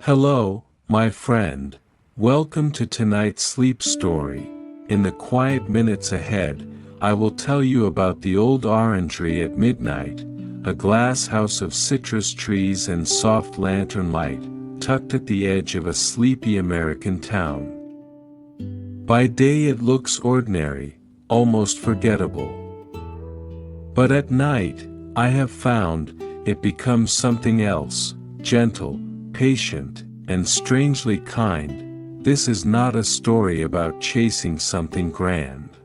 Hello, my friend. Welcome to tonight's sleep story. In the quiet minutes ahead, I will tell you about the Old Orangery at midnight, a glass house of citrus trees and soft lantern light, tucked at the edge of a sleepy American town. By day it looks ordinary, almost forgettable. But at night, I have found, it becomes something else, gentle, patient, and strangely kind. This is not a story about chasing something grand.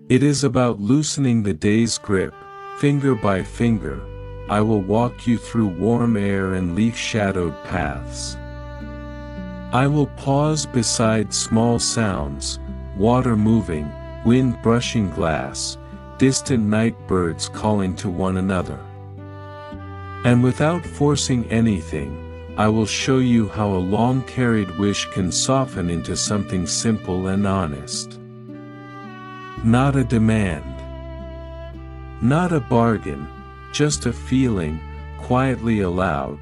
It is about loosening the day's grip, finger by finger. I will walk you through warm air and leaf-shadowed paths. I will pause beside small sounds, water moving, wind brushing glass, distant night birds calling to one another. And without forcing anything, I will show you how a long-carried wish can soften into something simple and honest. Not a demand. Not a bargain, just a feeling, quietly allowed,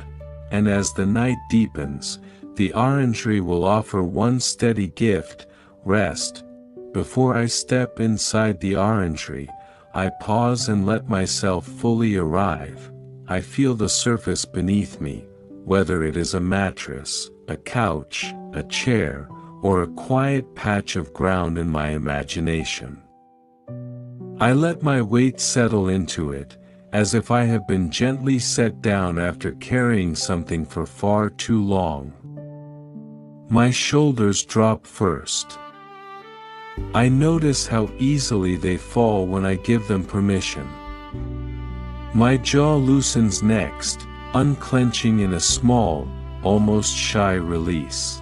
and as the night deepens, the orangery will offer one steady gift, rest. Before I step inside the orangery, I pause and let myself fully arrive. I feel the surface beneath me, whether it is a mattress, a couch, a chair, or a quiet patch of ground in my imagination. I let my weight settle into it, as if I have been gently set down after carrying something for far too long. My shoulders drop first. I notice how easily they fall when I give them permission. My jaw loosens next, unclenching in a small, almost shy release.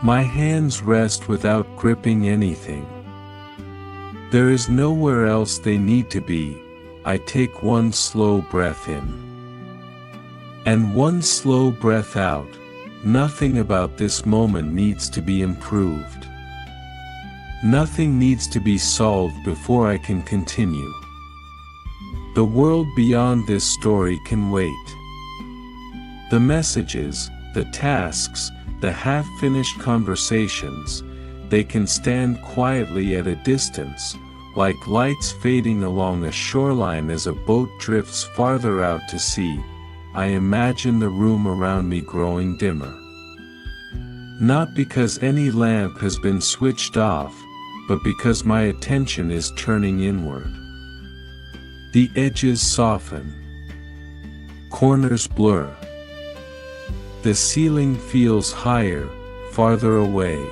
My hands rest without gripping anything. There is nowhere else they need to be. I take one slow breath in. And one slow breath out. Nothing about this moment needs to be improved. Nothing needs to be solved before I can continue. The world beyond this story can wait. The messages, the tasks, the half-finished conversations, they can stand quietly at a distance, like lights fading along a shoreline as a boat drifts farther out to sea. I imagine the room around me growing dimmer. Not because any lamp has been switched off, but because my attention is turning inward. The edges soften. Corners blur. The ceiling feels higher, farther away.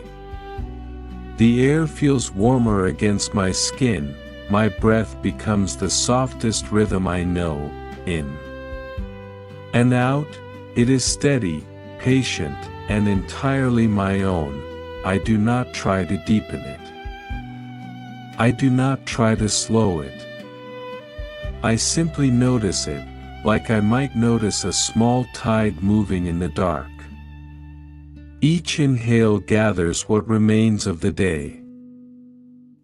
The air feels warmer against my skin. My breath becomes the softest rhythm I know. In and out, it is steady, patient, and entirely my own. I do not try to deepen it. I do not try to slow it. I simply notice it, like I might notice a small tide moving in the dark. Each inhale gathers what remains of the day.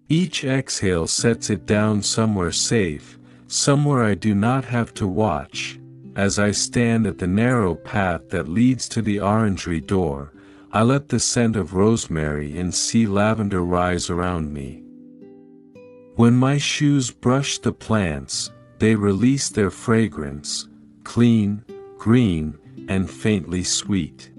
Each exhale sets it down somewhere safe, somewhere I do not have to watch. As I stand at the narrow path that leads to the orangery door, I let the scent of rosemary and sea lavender rise around me. When my shoes brush the plants, they release their fragrance, clean, green, and faintly sweet.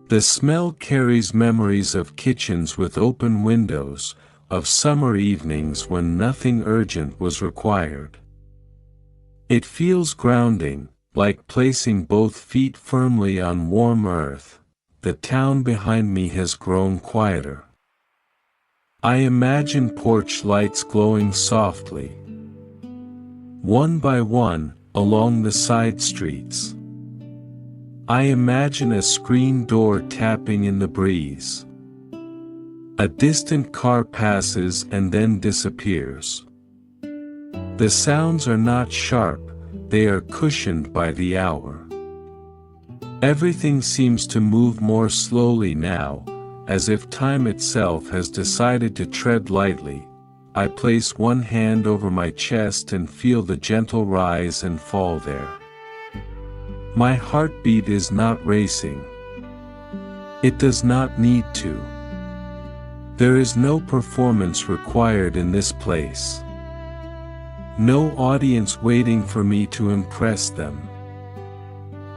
The smell carries memories of kitchens with open windows, of summer evenings when nothing urgent was required. It feels grounding, like placing both feet firmly on warm earth. The town behind me has grown quieter. I imagine porch lights glowing softly, one by one, along the side streets. I imagine a screen door tapping in the breeze. A distant car passes and then disappears. The sounds are not sharp, they are cushioned by the hour. Everything seems to move more slowly now, as if time itself has decided to tread lightly. I place one hand over my chest and feel the gentle rise and fall there. My heartbeat is not racing. It does not need to. There is no performance required in this place. No audience waiting for me to impress them.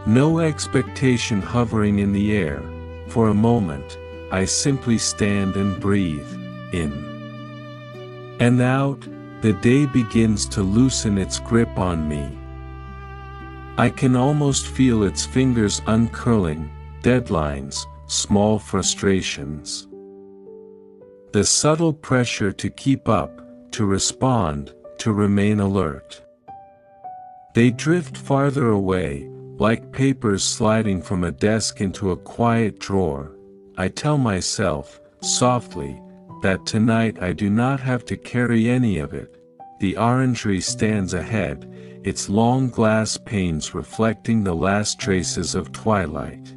No expectation hovering in the air. For a moment, I simply stand and breathe, in and out. The day begins to loosen its grip on me. I can almost feel its fingers uncurling, deadlines, small frustrations. The subtle pressure to keep up, to respond, to remain alert. They drift farther away, like papers sliding from a desk into a quiet drawer. I tell myself, softly, that tonight I do not have to carry any of it. The orangery stands ahead, its long glass panes reflecting the last traces of twilight.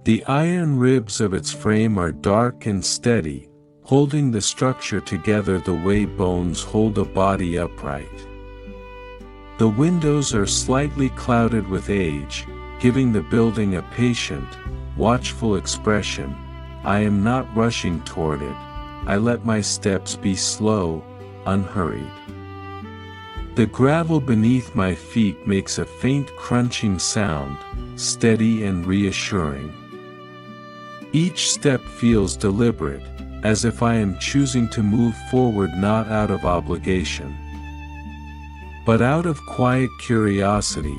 The iron ribs of its frame are dark and steady, holding the structure together the way bones hold a body upright. The windows are slightly clouded with age, giving the building a patient, watchful expression. I am not rushing toward it. I let my steps be slow, unhurried. The gravel beneath my feet makes a faint crunching sound, steady and reassuring. Each step feels deliberate, as if I am choosing to move forward not out of obligation, but out of quiet curiosity.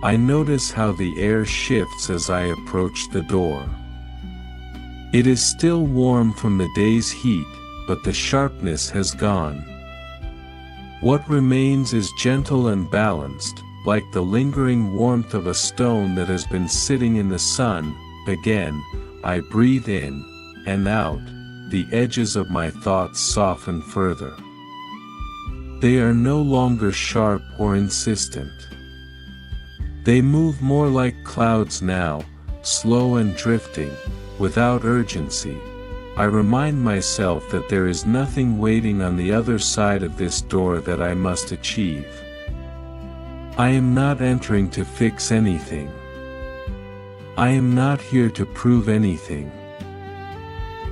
I notice how the air shifts as I approach the door. It is still warm from the day's heat, but the sharpness has gone. What remains is gentle and balanced, like the lingering warmth of a stone that has been sitting in the sun. Again, I breathe in and out. The edges of my thoughts soften further. They are no longer sharp or insistent. They move more like clouds now, slow and drifting, without urgency. I remind myself that there is nothing waiting on the other side of this door that I must achieve. I am not entering to fix anything. I am not here to prove anything.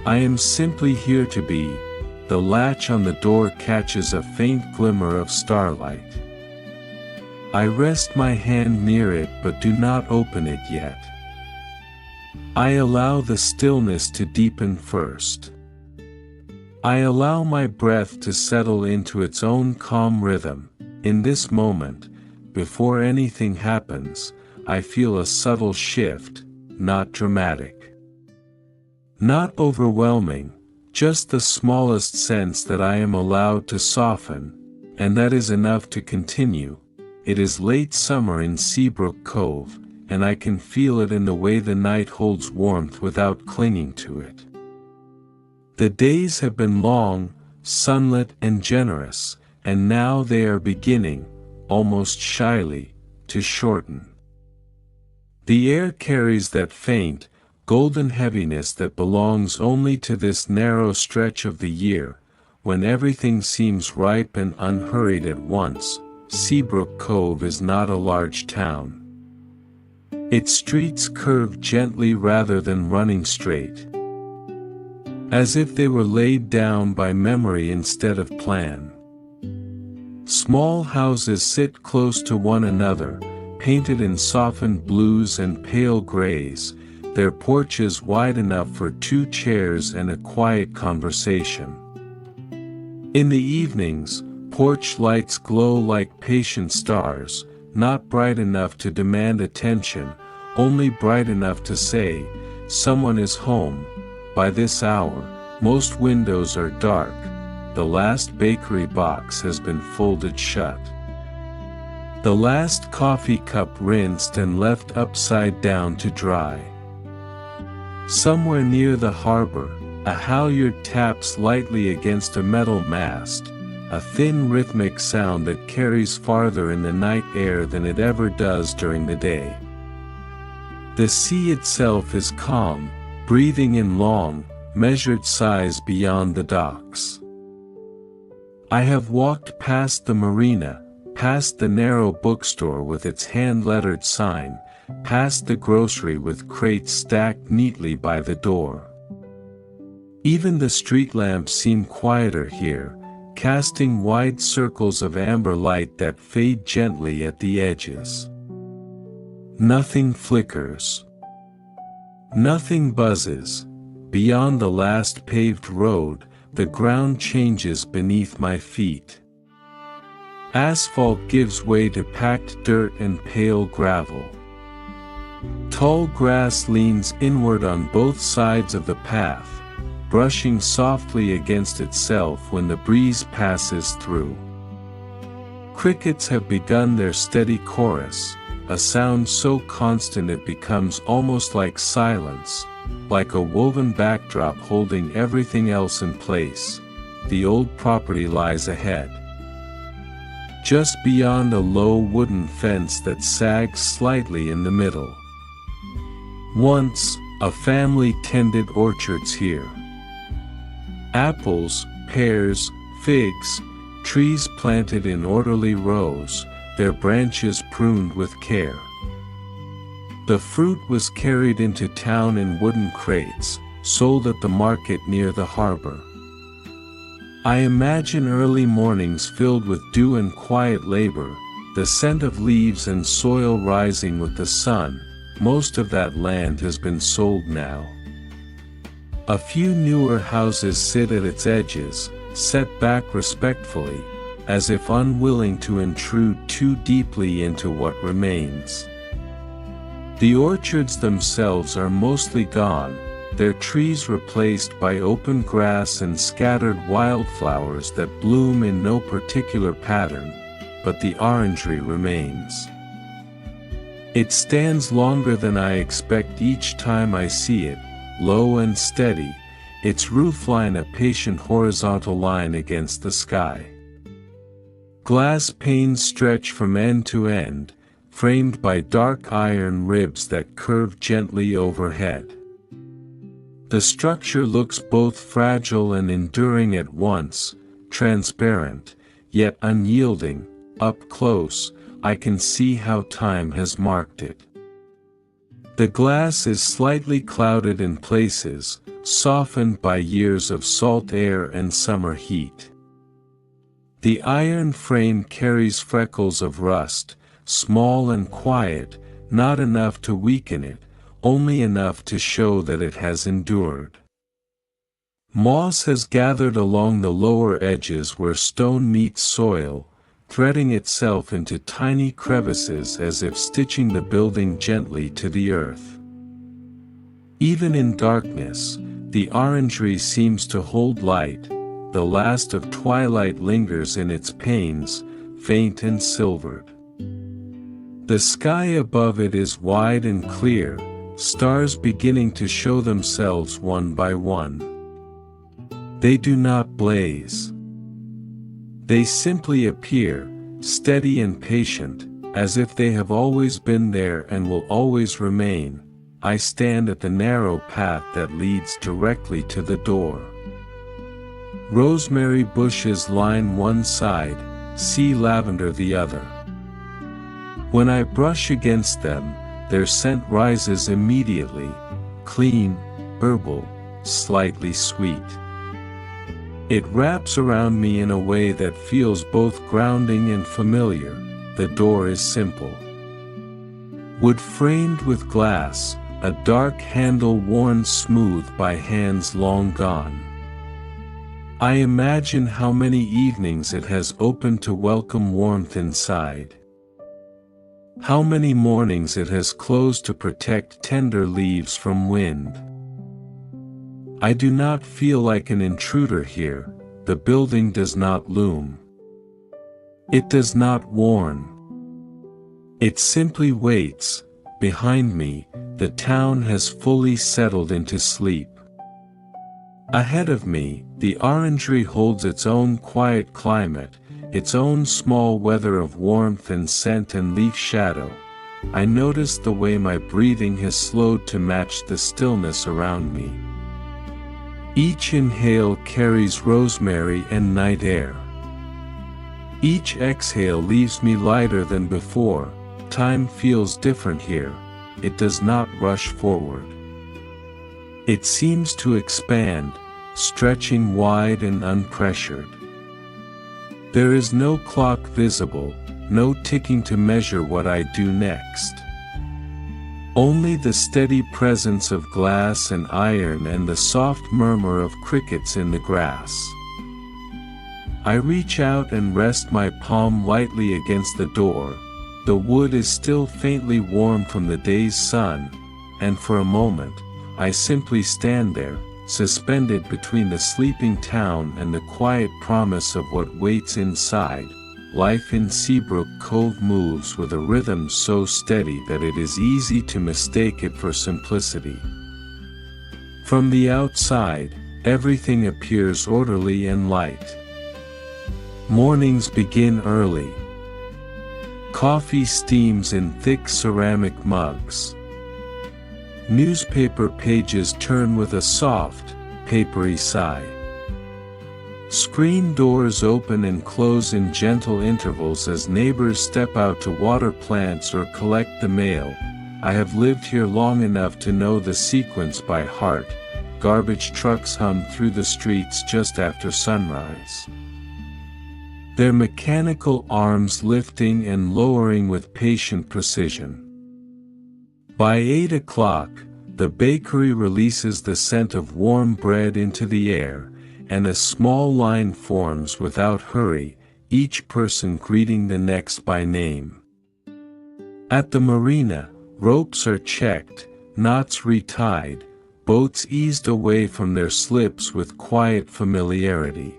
I am simply here to be. The latch on the door catches a faint glimmer of starlight. I rest my hand near it but do not open it yet. I allow the stillness to deepen first. I allow my breath to settle into its own calm rhythm. In this moment, before anything happens, I feel a subtle shift, not dramatic, not overwhelming, just the smallest sense that I am allowed to soften, and that is enough to continue. It is late summer in Seabrook Cove, and I can feel it in the way the night holds warmth without clinging to it. The days have been long, sunlit and generous, and now they are beginning, almost shyly, to shorten. The air carries that faint, golden heaviness that belongs only to this narrow stretch of the year, when everything seems ripe and unhurried at once. Seabrook Cove is not a large town. Its streets curve gently rather than running straight, as if they were laid down by memory instead of plan. Small houses sit close to one another, painted in softened blues and pale grays, their porches wide enough for 2 chairs and a quiet conversation. In the evenings, porch lights glow like patient stars, not bright enough to demand attention, only bright enough to say, someone is home. By this hour, most windows are dark. The last bakery box has been folded shut. The last coffee cup rinsed and left upside down to dry. Somewhere near the harbor, a halyard taps lightly against a metal mast, a thin rhythmic sound that carries farther in the night air than it ever does during the day. The sea itself is calm, breathing in long, measured sighs beyond the docks. I have walked past the marina, past the narrow bookstore with its hand-lettered sign, past the grocery with crates stacked neatly by the door. Even the street lamps seem quieter here, casting wide circles of amber light that fade gently at the edges. Nothing flickers. Nothing buzzes. Beyond the last paved road, the ground changes beneath my feet. Asphalt gives way to packed dirt and pale gravel. Tall grass leans inward on both sides of the path, brushing softly against itself when the breeze passes through. Crickets have begun their steady chorus, a sound so constant it becomes almost like silence, like a woven backdrop holding everything else in place. The old property lies ahead. Just beyond a low wooden fence that sags slightly in the middle. Once, a family tended orchards here. Apples, pears, figs, trees planted in orderly rows, their branches pruned with care. The fruit was carried into town in wooden crates, sold at the market near the harbor. I imagine early mornings filled with dew and quiet labor, the scent of leaves and soil rising with the sun. Most of that land has been sold now. A few newer houses sit at its edges, set back respectfully, as if unwilling to intrude too deeply into what remains. The orchards themselves are mostly gone, their trees replaced by open grass and scattered wildflowers that bloom in no particular pattern, but the orangery remains. It stands longer than I expect each time I see it, low and steady, its roofline a patient horizontal line against the sky. Glass panes stretch from end to end, framed by dark iron ribs that curve gently overhead. The structure looks both fragile and enduring at once, transparent, yet unyielding. Up close, I can see how time has marked it. The glass is slightly clouded in places, softened by years of salt air and summer heat. The iron frame carries freckles of rust, small and quiet, not enough to weaken it, only enough to show that it has endured. Moss has gathered along the lower edges where stone meets soil, threading itself into tiny crevices as if stitching the building gently to the earth. Even in darkness, the orangery seems to hold light, the last of twilight lingers in its panes, faint and silvered. The sky above it is wide and clear, stars beginning to show themselves one by one. They do not blaze. They simply appear, steady and patient, as if they have always been there and will always remain. I stand at the narrow path that leads directly to the door. Rosemary bushes line one side, sea lavender the other. When I brush against them, their scent rises immediately, clean, herbal, slightly sweet. It wraps around me in a way that feels both grounding and familiar. The door is simple. Wood framed with glass, a dark handle worn smooth by hands long gone. I imagine how many evenings it has opened to welcome warmth inside. How many mornings it has closed to protect tender leaves from wind. I do not feel like an intruder here, the building does not loom. It does not warn. It simply waits. Behind me, the town has fully settled into sleep. Ahead of me, the orangery holds its own quiet climate, its own small weather of warmth and scent and leaf shadow. I notice the way my breathing has slowed to match the stillness around me. Each inhale carries rosemary and night air. Each exhale leaves me lighter than before. Time feels different here. It does not rush forward. It seems to expand, stretching wide and unpressured. There is no clock visible, no ticking to measure what I do next. Only the steady presence of glass and iron and the soft murmur of crickets in the grass. I reach out and rest my palm lightly against the door. The wood is still faintly warm from the day's sun, and for a moment, I simply stand there, suspended between the sleeping town and the quiet promise of what waits inside. Life in Seabrook Cove moves with a rhythm so steady that it is easy to mistake it for simplicity. From the outside, everything appears orderly and light. Mornings begin early. Coffee steams in thick ceramic mugs. Newspaper pages turn with a soft, papery sigh. Screen doors open and close in gentle intervals as neighbors step out to water plants or collect the mail. I have lived here long enough to know the sequence by heart. Garbage trucks hum through the streets just after sunrise, their mechanical arms lifting and lowering with patient precision. By 8 o'clock, the bakery releases the scent of warm bread into the air, and a small line forms without hurry, each person greeting the next by name. At the marina, ropes are checked, knots retied, boats eased away from their slips with quiet familiarity.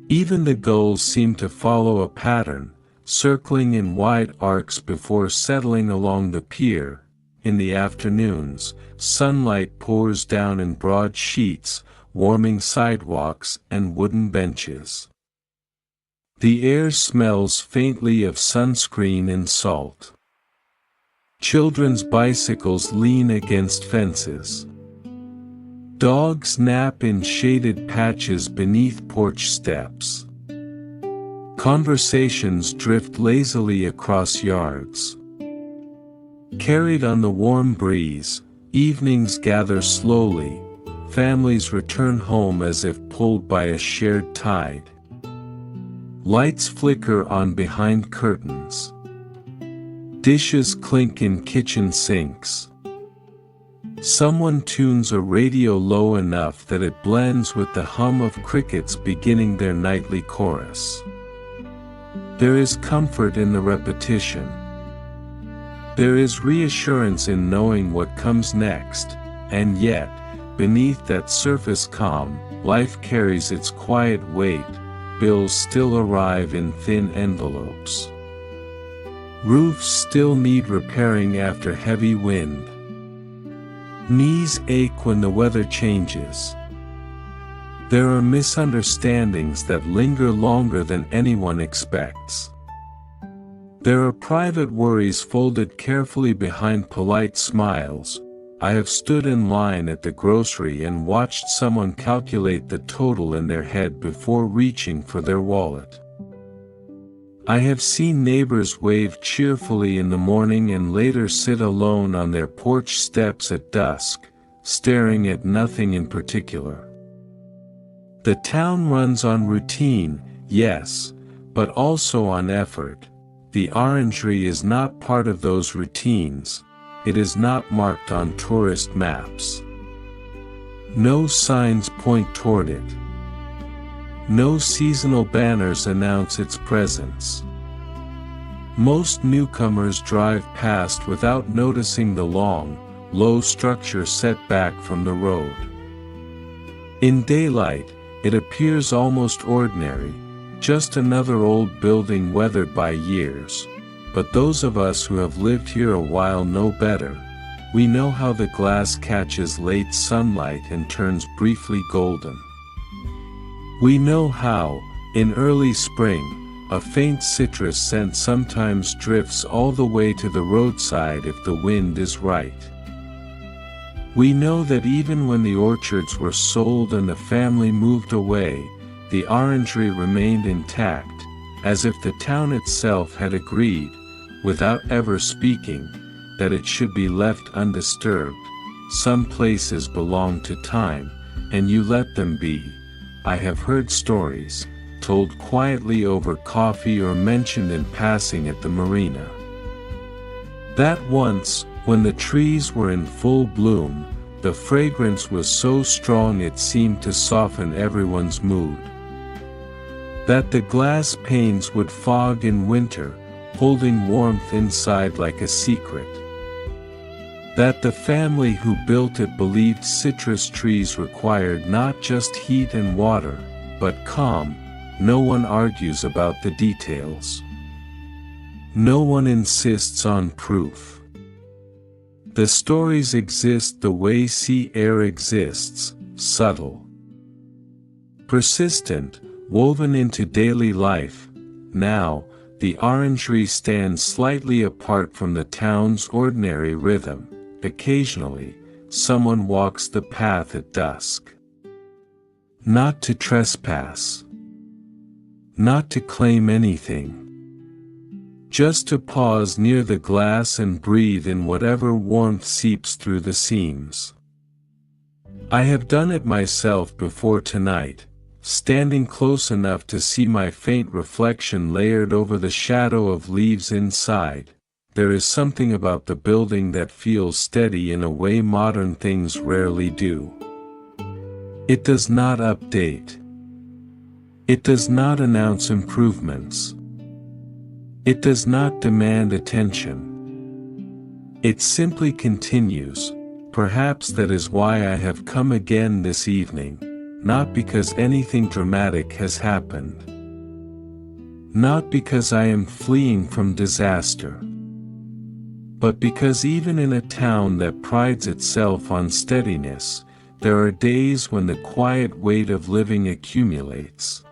Even the gulls seem to follow a pattern, circling in wide arcs before settling along the pier. In the afternoons, sunlight pours down in broad sheets, warming sidewalks and wooden benches. The air smells faintly of sunscreen and salt. Children's bicycles lean against fences. Dogs nap in shaded patches beneath porch steps. Conversations drift lazily across yards. Carried on the warm breeze, evenings gather slowly. Families return home as if pulled by a shared tide. Lights flicker on behind curtains. Dishes clink in kitchen sinks. Someone tunes a radio low enough that it blends with the hum of crickets beginning their nightly chorus. There is comfort in the repetition. There is reassurance in knowing what comes next, and yet, beneath that surface calm, life carries its quiet weight. Bills still arrive in thin envelopes. Roofs still need repairing after heavy wind. Knees ache when the weather changes. There are misunderstandings that linger longer than anyone expects. There are private worries folded carefully behind polite smiles. I have stood in line at the grocery and watched someone calculate the total in their head before reaching for their wallet. I have seen neighbors wave cheerfully in the morning and later sit alone on their porch steps at dusk, staring at nothing in particular. The town runs on routine, yes, but also on effort. The Orangery is not part of those routines. It is not marked on tourist maps. No signs point toward it. No seasonal banners announce its presence. Most newcomers drive past without noticing the long, low structure set back from the road. In daylight, it appears almost ordinary, just another old building weathered by years. But those of us who have lived here a while know better. We know how the glass catches late sunlight and turns briefly golden. We know how, in early spring, a faint citrus scent sometimes drifts all the way to the roadside if the wind is right. We know that even when the orchards were sold and the family moved away, the Orangery remained intact, as if the town itself had agreed, without ever speaking, that it should be left undisturbed. Some places belong to time, and you let them be. I have heard stories, told quietly over coffee or mentioned in passing at the marina, that once, when the trees were in full bloom, the fragrance was so strong it seemed to soften everyone's mood. That the glass panes would fog in winter, holding warmth inside like a secret. That the family who built it believed citrus trees required not just heat and water, but calm. No one argues about the details. No one insists on proof. The stories exist the way sea air exists, subtle, persistent, woven into daily life. Now, the Orangery stands slightly apart from the town's ordinary rhythm. Occasionally, someone walks the path at dusk. Not to trespass. Not to claim anything. Just to pause near the glass and breathe in whatever warmth seeps through the seams. I have done it myself before tonight, standing close enough to see my faint reflection layered over the shadow of leaves inside. There is something about the building that feels steady in a way modern things rarely do. It does not update. It does not announce improvements. It does not demand attention. It simply continues. Perhaps that is why I have come again this evening, not because anything dramatic has happened. Not because I am fleeing from disaster. But because even in a town that prides itself on steadiness, there are days when the quiet weight of living accumulates.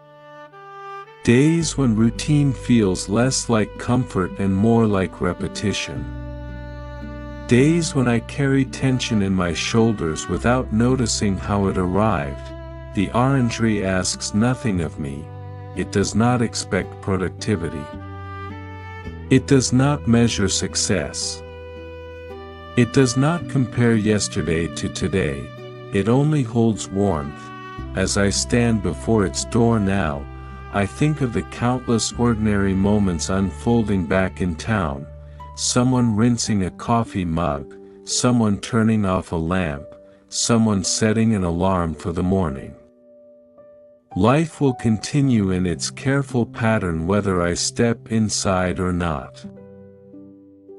Days when routine feels less like comfort and more like repetition. Days when I carry tension in my shoulders without noticing how it arrived. The Orangery asks nothing of me. It does not expect productivity. It does not measure success. It does not compare yesterday to today. It only holds warmth. As I stand before its door now, I think of the countless ordinary moments unfolding back in town. Someone rinsing a coffee mug, someone turning off a lamp, someone setting an alarm for the morning. Life will continue in its careful pattern whether I step inside or not.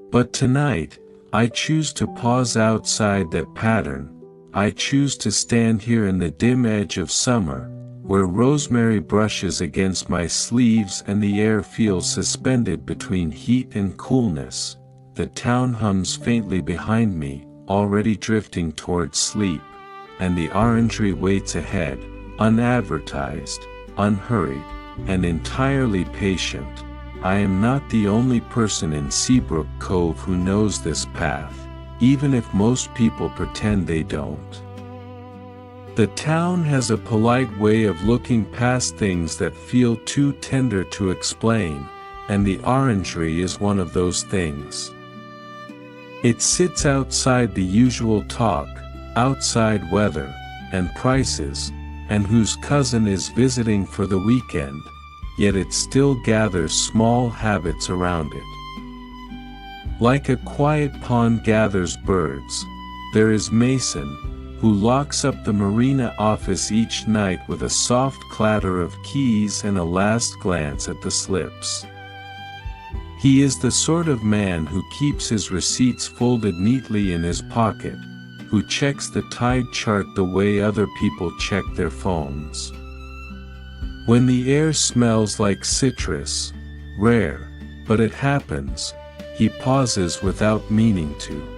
But tonight, I choose to pause outside that pattern. I choose to stand here in the dim edge of summer, where rosemary brushes against my sleeves and the air feels suspended between heat and coolness. The town hums faintly behind me, already drifting towards sleep, and the Orangery waits ahead, unadvertised, unhurried, and entirely patient. I am not the only person in Seabrook Cove who knows this path, even if most people pretend they don't. The town has a polite way of looking past things that feel too tender to explain, and the Orangery is one of those things. It sits outside the usual talk, outside weather, and prices, and whose cousin is visiting for the weekend, yet it still gathers small habits around it. Like a quiet pond gathers birds, there is Mason, who locks up the marina office each night with a soft clatter of keys and a last glance at the slips. He is the sort of man who keeps his receipts folded neatly in his pocket, who checks the tide chart the way other people check their phones. When the air smells like citrus, rare, but it happens, he pauses without meaning to.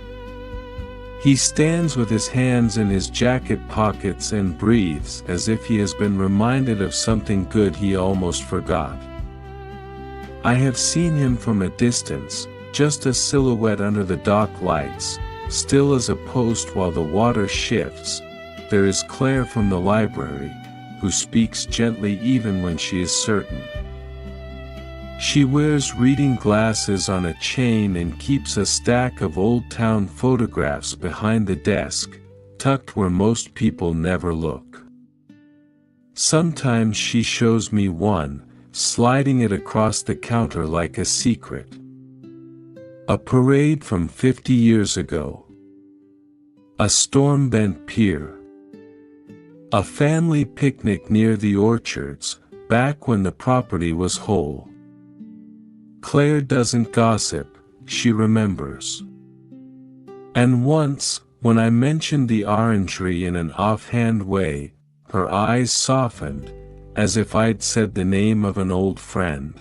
He stands with his hands in his jacket pockets and breathes as if he has been reminded of something good he almost forgot. I have seen him from a distance, just a silhouette under the dock lights, still as a post while the water shifts. There is Claire from the library, who speaks gently even when she is certain. She wears reading glasses on a chain and keeps a stack of old town photographs behind the desk, tucked where most people never look. Sometimes she shows me one, sliding it across the counter like a secret. A parade from 50 years ago. A storm-bent pier. A family picnic near the orchards, back when the property was whole. Claire doesn't gossip, she remembers. And once, when I mentioned the Orangery in an offhand way, her eyes softened, as if I'd said the name of an old friend.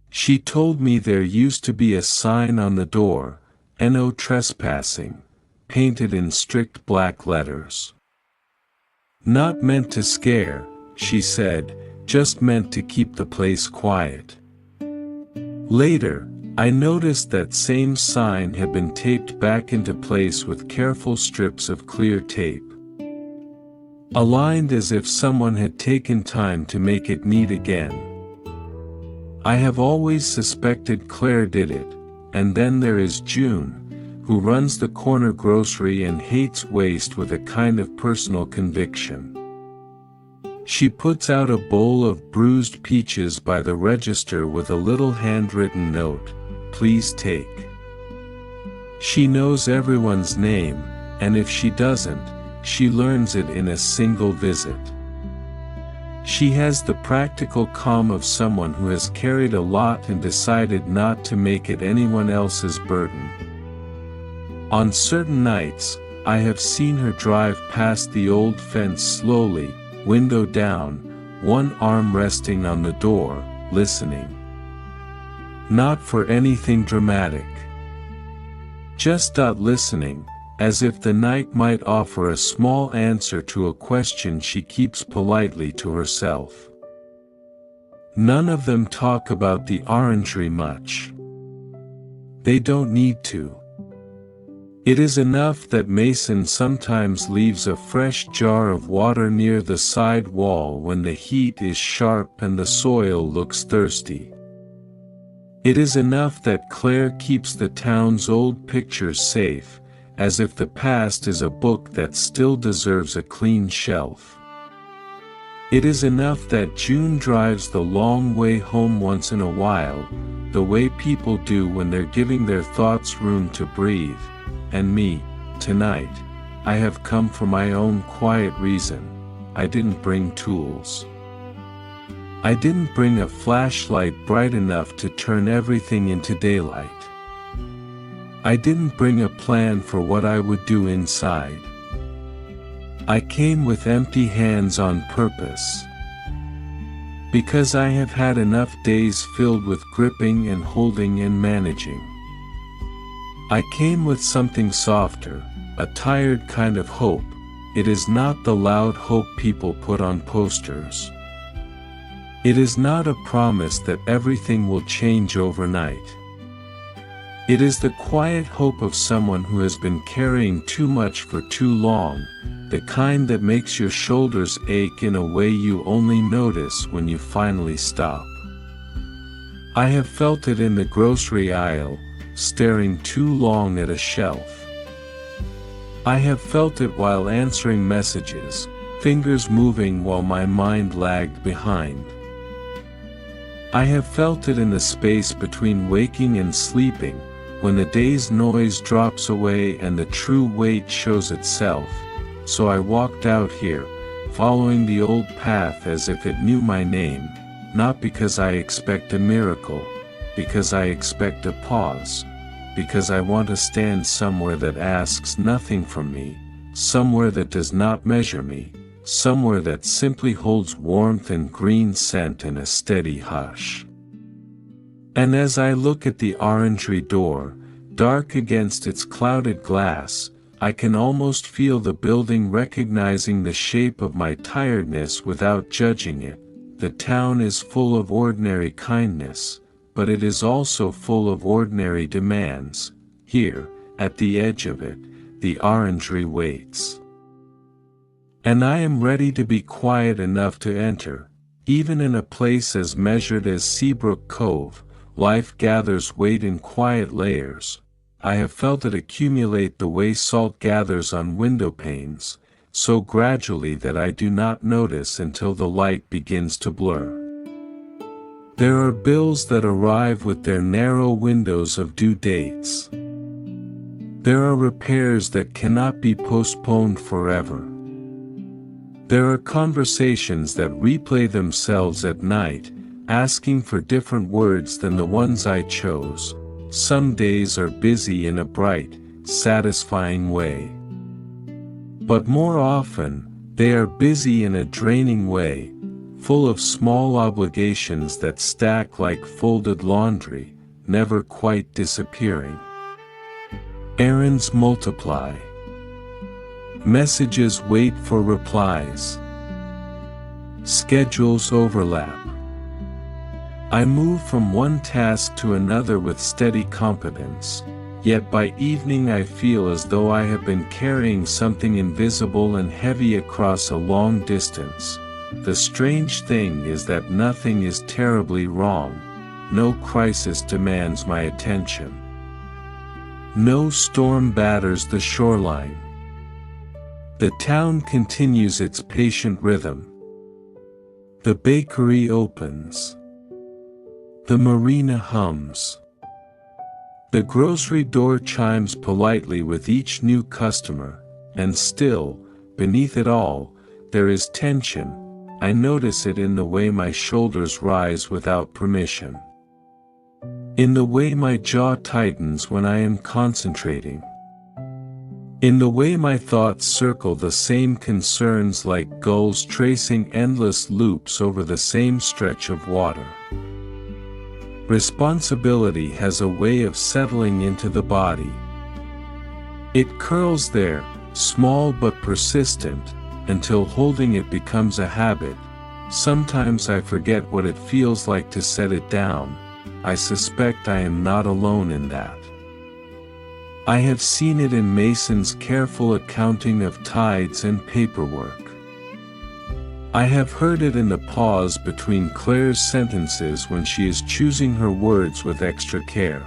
She told me there used to be a sign on the door, "No trespassing," painted in strict black letters. Not meant to scare, she said, just meant to keep the place quiet. Later, I noticed that same sign had been taped back into place with careful strips of clear tape. Aligned as if someone had taken time to make it neat again. I have always suspected Claire did it, and then there is June, who runs the corner grocery and hates waste with a kind of personal conviction. She puts out a bowl of bruised peaches by the register with a little handwritten note, "Please take." She knows everyone's name, and if she doesn't, she learns it in a single visit. She has the practical calm of someone who has carried a lot and decided not to make it anyone else's burden. On certain nights, I have seen her drive past the old fence slowly, window down, one arm resting on the door, listening. Not for anything dramatic. Just listening, as if the night might offer a small answer to a question she keeps politely to herself. None of them talk about the Orangery much. They don't need to. It is enough that Mason sometimes leaves a fresh jar of water near the side wall when the heat is sharp and the soil looks thirsty. It is enough that Claire keeps the town's old pictures safe, as if the past is a book that still deserves a clean shelf. It is enough that June drives the long way home once in a while, the way people do when they're giving their thoughts room to breathe. And me, tonight, I have come for my own quiet reason. I didn't bring tools. I didn't bring a flashlight bright enough to turn everything into daylight. I didn't bring a plan for what I would do inside. I came with empty hands on purpose. Because I have had enough days filled with gripping and holding and managing. I came with something softer, a tired kind of hope. It is not the loud hope people put on posters. It is not a promise that everything will change overnight. It is the quiet hope of someone who has been carrying too much for too long, the kind that makes your shoulders ache in a way you only notice when you finally stop. I have felt it in the grocery aisle, staring too long at a shelf. I have felt it while answering messages, fingers moving while my mind lagged behind. I have felt it in the space between waking and sleeping, when the day's noise drops away and the true weight shows itself. So I walked out here, following the old path as if it knew my name, not because I expect a miracle, because I expect a pause. Because I want to stand somewhere that asks nothing from me, somewhere that does not measure me, somewhere that simply holds warmth and green scent in a steady hush. And as I look at the Orangery door, dark against its clouded glass, I can almost feel the building recognizing the shape of my tiredness without judging it. The town is full of ordinary kindness, but it is also full of ordinary demands. Here, at the edge of it, the Orangery waits. And I am ready to be quiet enough to enter, Even in a place as measured as Seabrook Cove, life gathers weight in quiet layers. I have felt it accumulate the way salt gathers on window panes, so gradually that I do not notice until the light begins to blur. There are bills that arrive with their narrow windows of due dates. There are repairs that cannot be postponed forever. There are conversations that replay themselves at night, asking for different words than the ones I chose. Some days are busy in a bright, satisfying way. But more often, they are busy in a draining way, full of small obligations that stack like folded laundry, never quite disappearing. Errands multiply. Messages wait for replies. Schedules overlap. I move from one task to another with steady competence, yet by evening I feel as though I have been carrying something invisible and heavy across a long distance. The strange thing is that nothing is terribly wrong. No crisis demands my attention. No storm batters the shoreline. The town continues its patient rhythm. The bakery opens. The marina hums. The grocery door chimes politely with each new customer, and still, beneath it all, there is tension. I notice it in the way my shoulders rise without permission. In the way my jaw tightens when I am concentrating. In the way my thoughts circle the same concerns like gulls tracing endless loops over the same stretch of water. Responsibility has a way of settling into the body. It curls there, small but persistent, until holding it becomes a habit. Sometimes I forget what it feels like to set it down. I suspect I am not alone in that. I have seen it in Mason's careful accounting of tides and paperwork. I have heard it in the pause between Claire's sentences when she is choosing her words with extra care.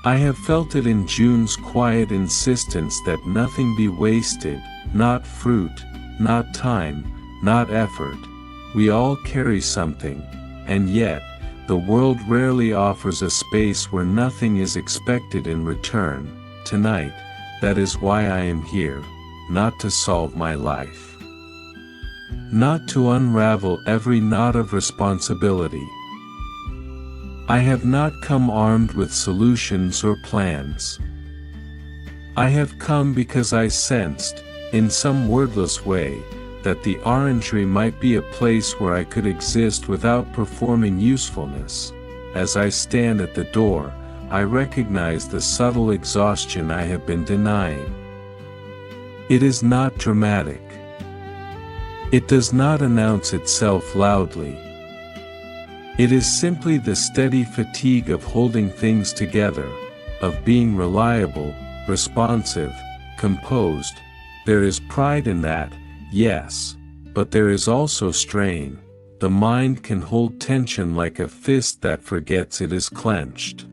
I have felt it in June's quiet insistence that nothing be wasted, not fruit, not time, not effort. We all carry something, and yet, the world rarely offers a space where nothing is expected in return. Tonight, that is why I am here, not to solve my life. Not to unravel every knot of responsibility. I have not come armed with solutions or plans. I have come because I sensed, in some wordless way, that the Orangery might be a place where I could exist without performing usefulness. As I stand at the door, I recognize the subtle exhaustion I have been denying. It is not dramatic. It does not announce itself loudly. It is simply the steady fatigue of holding things together, of being reliable, responsive, composed. There is pride in that, yes, but there is also strain. The mind can hold tension like a fist that forgets it is clenched.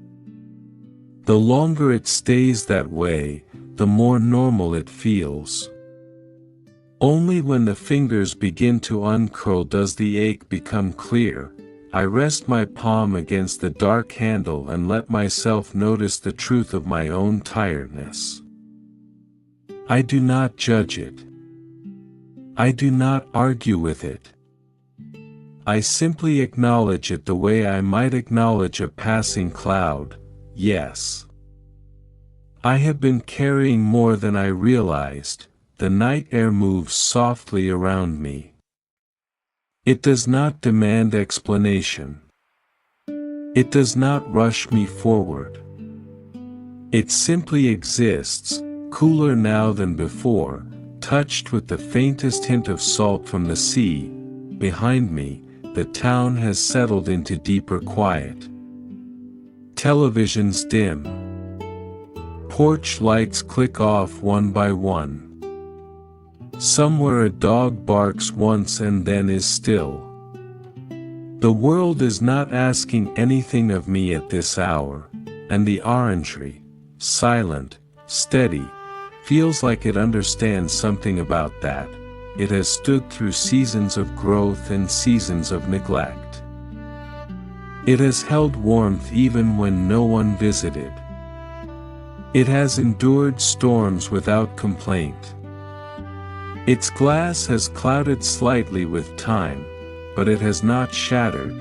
The longer it stays that way, the more normal it feels. Only when the fingers begin to uncurl does the ache become clear. I rest my palm against the dark handle and let myself notice the truth of my own tiredness. I do not judge it. I do not argue with it. I simply acknowledge it the way I might acknowledge a passing cloud. Yes. I have been carrying more than I realized. The night air moves softly around me. It does not demand explanation. It does not rush me forward. It simply exists, cooler now than before, touched with the faintest hint of salt from the sea. Behind me, the town has settled into deeper quiet. Televisions dim. Porch lights click off one by one. Somewhere a dog barks once and then is still. The world is not asking anything of me at this hour, and the orangery, silent, steady, feels like it understands something about that. It has stood through seasons of growth and seasons of neglect. It has held warmth even when no one visited. It has endured storms without complaint. Its glass has clouded slightly with time, but it has not shattered.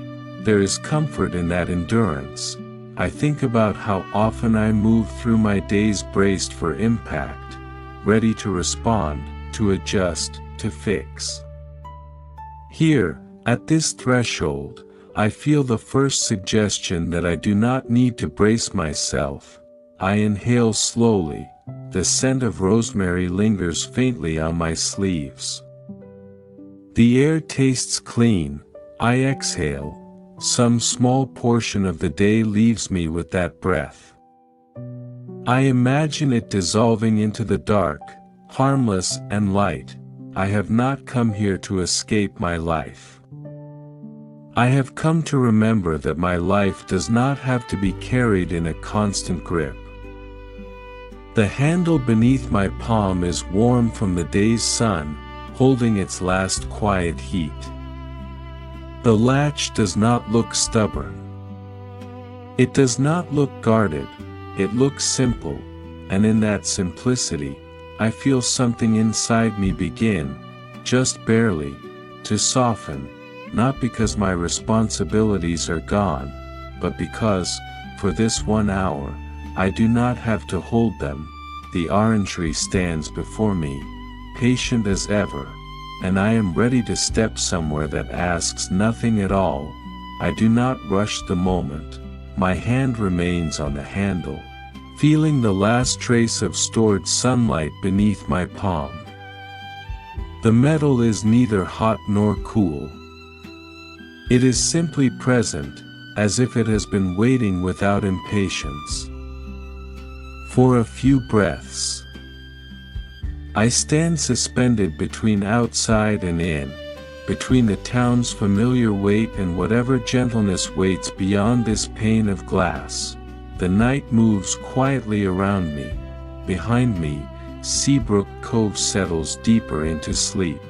There is comfort in that endurance. I think about how often I move through my days braced for impact, ready to respond, to adjust, to fix. Here, at this threshold, I feel the first suggestion that I do not need to brace myself. I inhale slowly. The scent of rosemary lingers faintly on my sleeves. The air tastes clean. I exhale. Some small portion of the day leaves me with that breath. I imagine it dissolving into the dark, harmless and light. I have not come here to escape my life. I have come to remember that my life does not have to be carried in a constant grip. The handle beneath my palm is warm from the day's sun, holding its last quiet heat. The latch does not look stubborn. It does not look guarded, it looks simple, and in that simplicity, I feel something inside me begin, just barely, to soften. Not because my responsibilities are gone, but because, for this 1 hour, I do not have to hold them. The orangery stands before me, patient as ever, and I am ready to step somewhere that asks nothing at all. I do not rush the moment. My hand remains on the handle, feeling the last trace of stored sunlight beneath my palm. The metal is neither hot nor cool. It is simply present, as if it has been waiting without impatience. For a few breaths, I stand suspended between outside and in, between the town's familiar weight and whatever gentleness waits beyond this pane of glass. The night moves quietly around me. Behind me, Seabrook Cove settles deeper into sleep.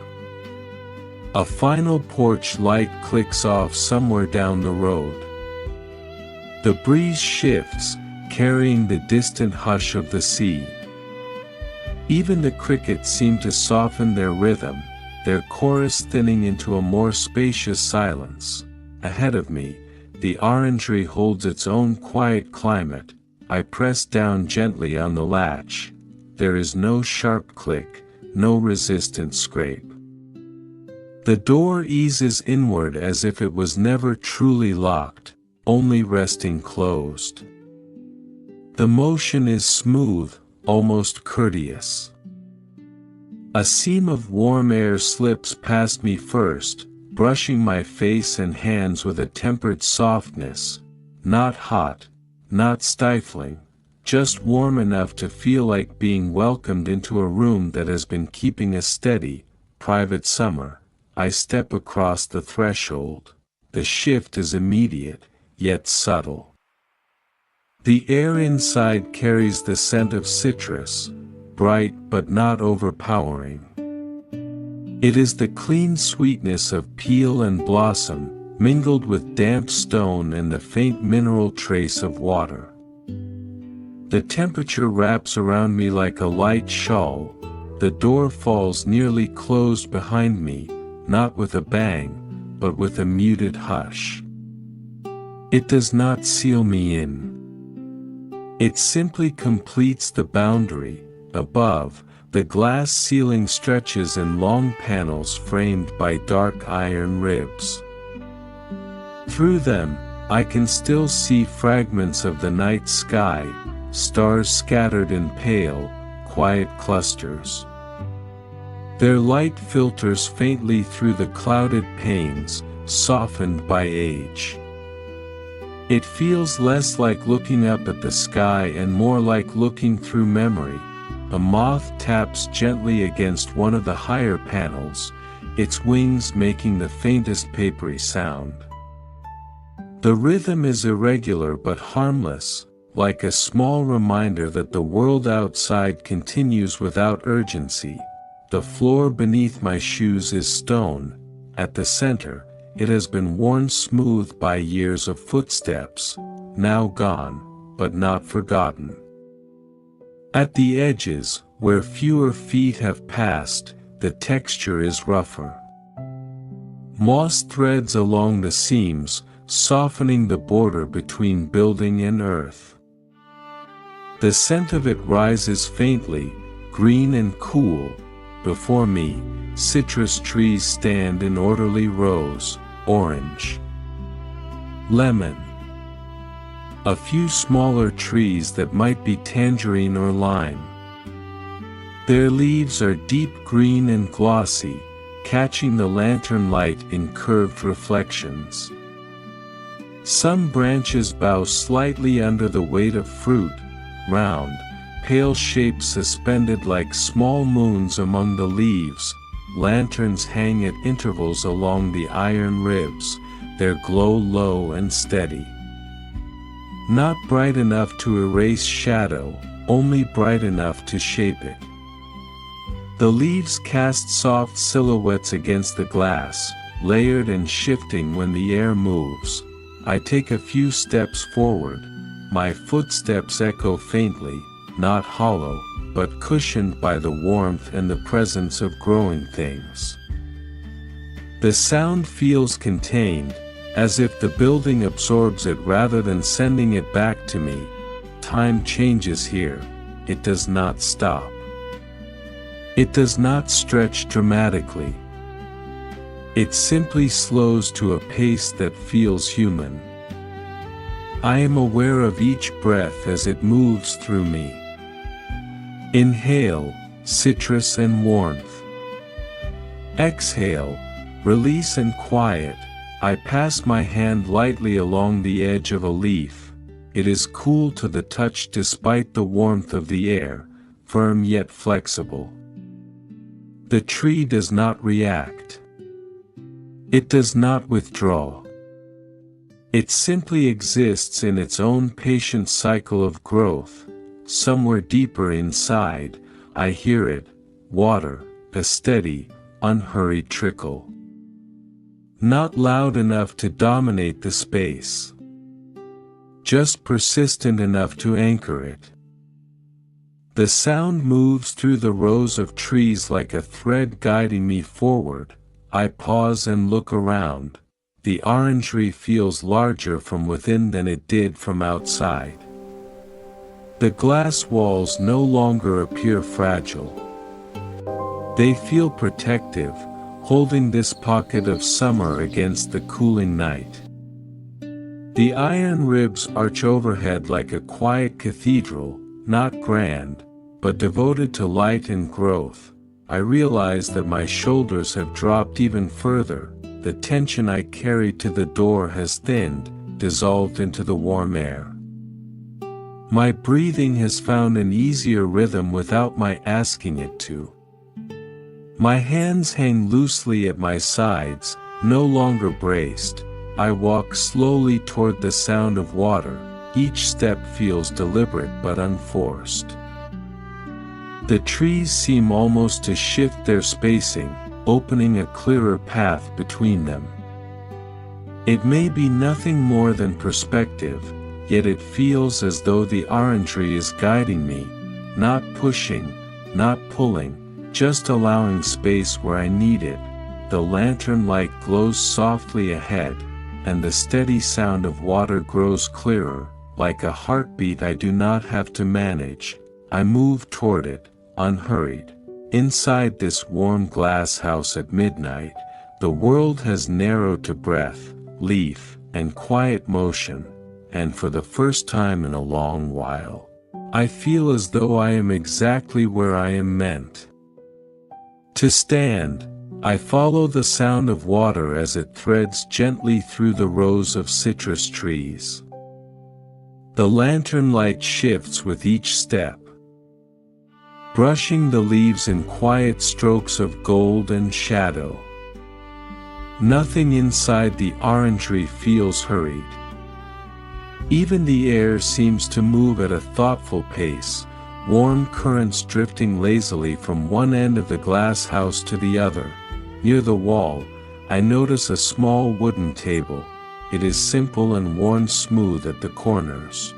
A final porch light clicks off somewhere down the road. The breeze shifts, carrying the distant hush of the sea. Even the crickets seem to soften their rhythm, their chorus thinning into a more spacious silence. Ahead of me, the orangery holds its own quiet climate. I press down gently on the latch. There is no sharp click, no resistant scrape. The door eases inward as if it was never truly locked, only resting closed. The motion is smooth, almost courteous. A seam of warm air slips past me first, brushing my face and hands with a tempered softness, not hot, not stifling, just warm enough to feel like being welcomed into a room that has been keeping a steady, private summer. I step across the threshold. The shift is immediate, yet subtle. The air inside carries the scent of citrus, bright but not overpowering. It is the clean sweetness of peel and blossom, mingled with damp stone and the faint mineral trace of water. The temperature wraps around me like a light shawl. The door falls nearly closed behind me, not with a bang, but with a muted hush. It does not seal me in. It simply completes the boundary. Above, the glass ceiling stretches in long panels framed by dark iron ribs. Through them, I can still see fragments of the night sky, stars scattered in pale, quiet clusters. Their light filters faintly through the clouded panes, softened by age. It feels less like looking up at the sky and more like looking through memory. A moth taps gently against one of the higher panels, its wings making the faintest papery sound. The rhythm is irregular but harmless, like a small reminder that the world outside continues without urgency. The floor beneath my shoes is stone. At the center, it has been worn smooth by years of footsteps, now gone, but not forgotten. At the edges, where fewer feet have passed, the texture is rougher. Moss threads along the seams, softening the border between building and earth. The scent of it rises faintly, green and cool. Before me, citrus trees stand in orderly rows, orange, lemon. A few smaller trees that might be tangerine or lime. Their leaves are deep green and glossy, catching the lantern light in curved reflections. Some branches bow slightly under the weight of fruit, round, pale shapes suspended like small moons among the leaves. Lanterns hang at intervals along the iron ribs, their glow low and steady. Not bright enough to erase shadow, only bright enough to shape it. The leaves cast soft silhouettes against the glass, layered and shifting when the air moves. I take a few steps forward. My footsteps echo faintly, not hollow, but cushioned by the warmth and the presence of growing things. The sound feels contained, as if the building absorbs it rather than sending it back to me. Time changes here. It does not stop. It does not stretch dramatically. It simply slows to a pace that feels human. I am aware of each breath as it moves through me. Inhale, citrus and warmth. Exhale, release and quiet. I pass my hand lightly along the edge of a leaf. It is cool to the touch despite the warmth of the air, firm yet flexible. The tree does not react. It does not withdraw. It simply exists in its own patient cycle of growth. Somewhere deeper inside, I hear it, water, a steady, unhurried trickle. Not loud enough to dominate the space. Just persistent enough to anchor it. The sound moves through the rows of trees like a thread guiding me forward. I pause and look around. The orangery feels larger from within than it did from outside. The glass walls no longer appear fragile. They feel protective, holding this pocket of summer against the cooling night. The iron ribs arch overhead like a quiet cathedral, not grand, but devoted to light and growth. I realize that my shoulders have dropped even further. The tension I carried to the door has thinned, dissolved into the warm air. My breathing has found an easier rhythm without my asking it to. My hands hang loosely at my sides, no longer braced. I walk slowly toward the sound of water. Each step feels deliberate but unforced. The trees seem almost to shift their spacing, opening a clearer path between them. It may be nothing more than perspective, yet it feels as though the orangery is guiding me, not pushing, not pulling, just allowing space where I need it. The lantern light glows softly ahead, and the steady sound of water grows clearer, like a heartbeat I do not have to manage. I move toward it, unhurried. Inside this warm glass house at midnight, the world has narrowed to breath, leaf, and quiet motion, and for the first time in a long while, I feel as though I am exactly where I am meant to stand. I follow the sound of water as it threads gently through the rows of citrus trees. The lantern light shifts with each step, brushing the leaves in quiet strokes of gold and shadow. Nothing inside the orangery feels hurried. Even the air seems to move at a thoughtful pace, warm currents drifting lazily from one end of the glass house to the other. Near the wall, I notice a small wooden table. It is simple and worn smooth at the corners.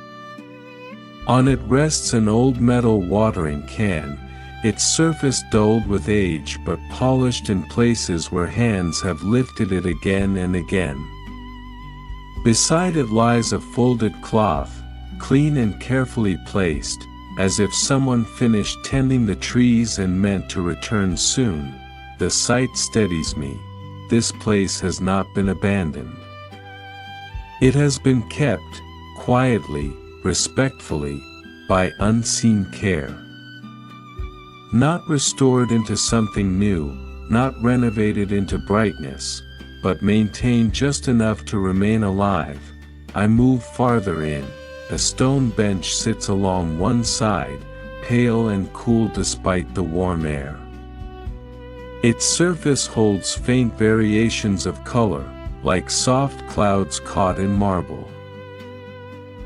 On it rests an old metal watering can, its surface dulled with age but polished in places where hands have lifted it again and again. Beside it lies a folded cloth, clean and carefully placed, as if someone finished tending the trees and meant to return soon. The sight steadies me. This place has not been abandoned. It has been kept, quietly, respectfully, by unseen care. Not restored into something new, not renovated into brightness, but maintained just enough to remain alive. I move farther in. A stone bench sits along one side, pale and cool despite the warm air. Its surface holds faint variations of color, like soft clouds caught in marble.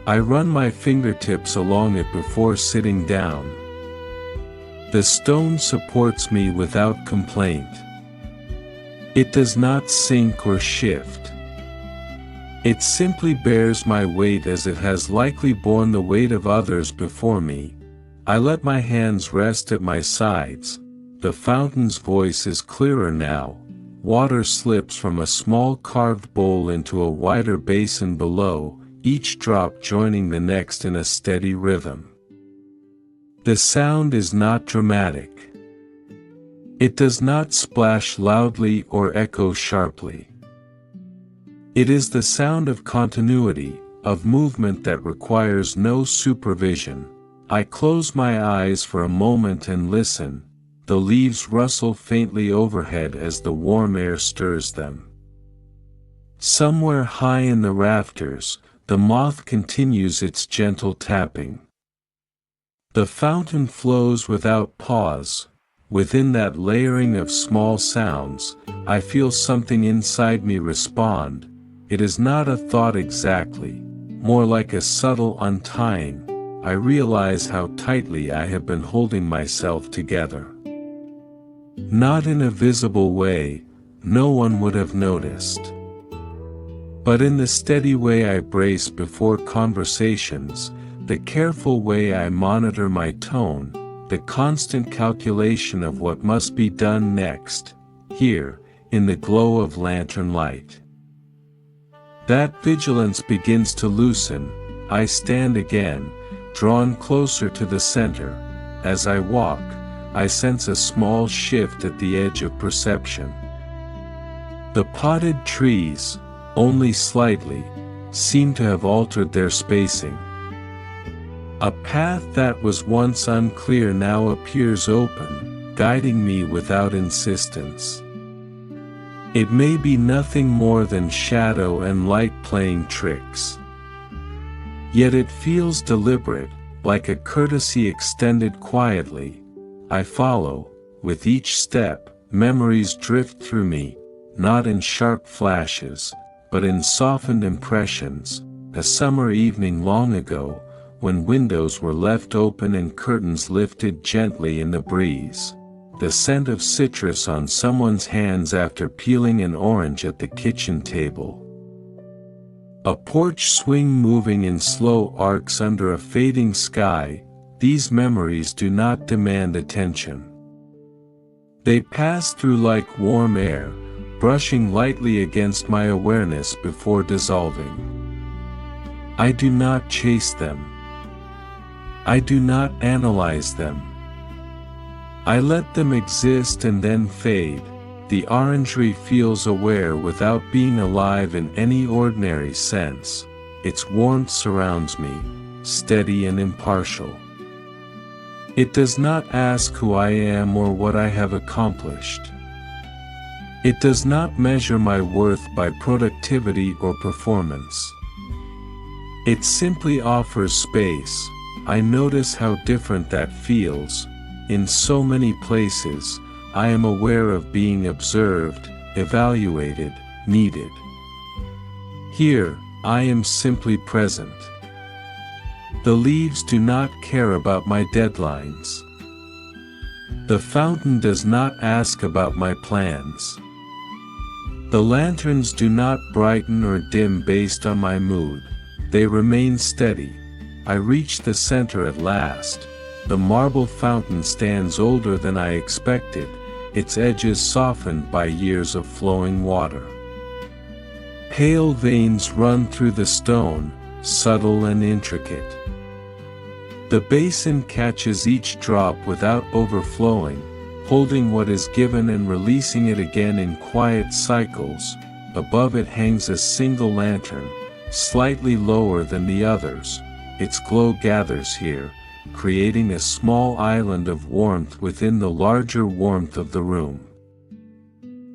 I run my fingertips along it before sitting down. The stone supports me without complaint. It does not sink or shift. It simply bears my weight as it has likely borne the weight of others before me. I let my hands rest at my sides. The fountain's voice is clearer now. Water slips from a small carved bowl into a wider basin below, each drop joining the next in a steady rhythm. The sound is not dramatic. It does not splash loudly or echo sharply. It is the sound of continuity, of movement that requires no supervision. I close my eyes for a moment and listen. The leaves rustle faintly overhead as the warm air stirs them. Somewhere high in the rafters, the moth continues its gentle tapping. The fountain flows without pause. Within that layering of small sounds, I feel something inside me respond. It is not a thought exactly, more like a subtle untying. I realize how tightly I have been holding myself together. Not in a visible way, no one would have noticed. But in the steady way I brace before conversations, the careful way I monitor my tone, the constant calculation of what must be done next, here, in the glow of lantern light. That vigilance begins to loosen. I stand again, drawn closer to the center. As I walk, I sense a small shift at the edge of perception. The potted trees, only slightly, seem to have altered their spacing. A path that was once unclear now appears open, guiding me without insistence. It may be nothing more than shadow and light playing tricks. Yet it feels deliberate, like a courtesy extended quietly. I follow. With each step, memories drift through me, not in sharp flashes, but in softened impressions. A summer evening long ago, when windows were left open and curtains lifted gently in the breeze. The scent of citrus on someone's hands after peeling an orange at the kitchen table. A porch swing moving in slow arcs under a fading sky. These memories do not demand attention. They pass through like warm air, brushing lightly against my awareness before dissolving. I do not chase them. I do not analyze them. I let them exist and then fade. The orangery feels aware without being alive in any ordinary sense. Its warmth surrounds me, steady and impartial. It does not ask who I am or what I have accomplished. It does not measure my worth by productivity or performance. It simply offers space. I notice how different that feels. In so many places, I am aware of being observed, evaluated, needed. Here, I am simply present. The leaves do not care about my deadlines. The fountain does not ask about my plans. The lanterns do not brighten or dim based on my mood. They remain steady. I reach the center at last. The marble fountain stands older than I expected, its edges softened by years of flowing water. Pale veins run through the stone, subtle and intricate. The basin catches each drop without overflowing, holding what is given and releasing it again in quiet cycles. Above it hangs a single lantern, slightly lower than the others. Its glow gathers here, creating a small island of warmth within the larger warmth of the room.